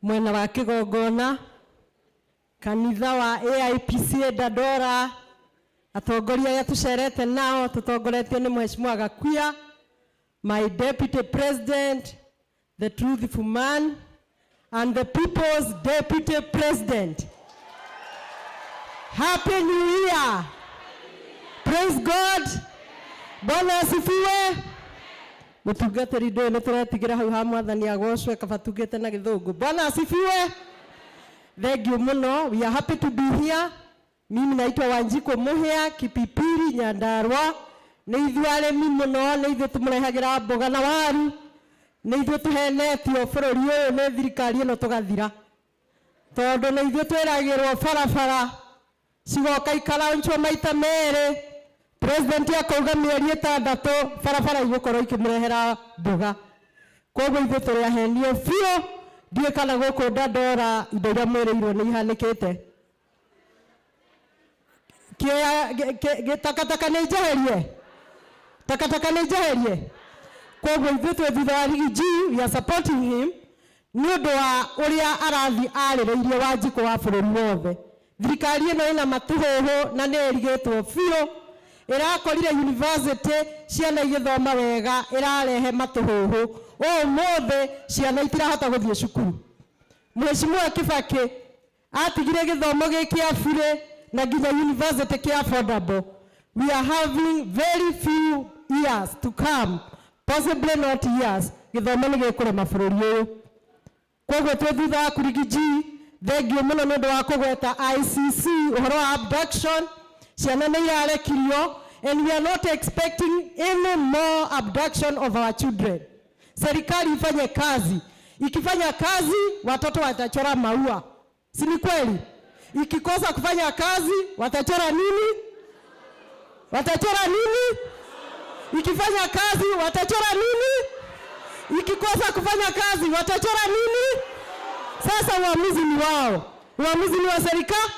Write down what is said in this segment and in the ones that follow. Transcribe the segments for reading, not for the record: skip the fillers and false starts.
mwena wa Kigongona, kanitha wa AIPC Dandora, atongoria ya tucerete nao tutongoretio ni Mheshimiwa Gakuya, my deputy president, the truthful man, and the people's deputy president. Happy New Year! Praise God! Bwana asifiwe! Mutungatiri ndo ne turatigira hau ha mwathani agocwe kabatungite na githungu. Bwana asifiwe! Thank you muno. We are happy to be here. Mimi naitwa Wanjiko Muhia, Kipipiri, Nyandarua. Ni ithuare mi muno, ni ithu tumurehagira mboga na waru. Ni ithu tuhenetio bururi uyu ni thirikari ino tugathira. Tondu ni ithu twiragirwo barabara cigoka ikaranchwo maita mere. President akauga mieri 6 barabara igukorwo ikimurehera mboga. Koguo ithu turiahenio biu, ndiye kana guku Dandora indo iria mwirirwo ni ihanikite. Takataka ni jeherie. Takataka ni jeherie. Koguo ithu twe thutha wa Rigiji, we are supporting him. Nundu wa uria arathi arireirie Wanjiko wa bururi wothe. Thirikari ino ina matuhuhu na ni erigitwo biu. Irakorire university ciana igithoma wega, irarehe matuhuhu. Mothe ciana itirahota guthie cukuru. Mheshimiwa Kibaki atigire githomo giki afure na nginya university ki affordable. We are having very few years to come, possibly not years, githomo ni gikure mabururi uyu. Koguo twe thutha wa Rigiji, thank you muno nundu wa kugweta ICC uhoro wa abduction. Ciana ni irarekirio, and we are not expecting any more abduction of our children. Serikali ifanye kazi. Ikifanya kazi, watoto watachora maua. Si ni kweli? Ikikosa kufanya kazi, watachora nini? Watachora nini? Ikifanya kazi, watachora nini? Ikikosa kufanya kazi, watachora nini? Sasa uamuzi ni wao. Uamuzi ni wa serikali.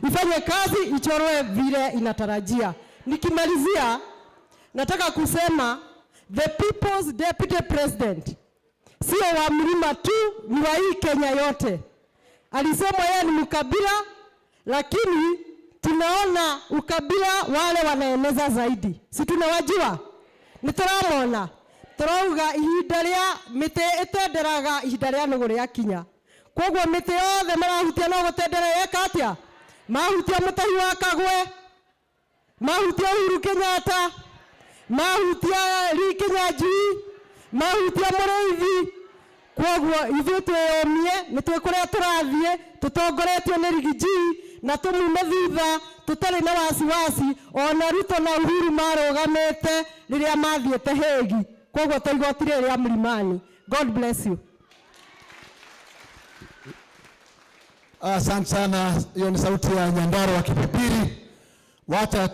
Ifanye kazi, ichorwe vile inatarajia. Nikimalizia, nataka kusema the people's deputy president sio wa Mlima tu, ni wa hii Kenya yote. Alisema yeye ni mkabila, lakini tunaona ukabila wale wanaeneza zaidi. Si tunawajua? Nituramona. Turauga ihinda ria mite etenderaga ihinda ria nuguri yakinya. Koguo mite yothe marahutia no gutendera yeka atia? Mahutia Mutahi wa Kagwe, mahutia Uhuru Kenyatta, mahutia Lee Kinyanjui, mahutia Mũrĩithi. Koguo ithuĩ twĩyũmie nĩtwĩ kũrĩa tũrathiĩ, tũtongoretio nĩ Rigiji na tũmume thutha, tũtarĩ na wasiwasi. Ona Ruto na Uhuru marũgamĩte rĩrĩa mathiĩte Hague. Koguo ta igoti rĩrĩa Mlimani. God bless you. Asante sana. Hiyo ni sauti ya Nyandarua Kipipiri. Wacha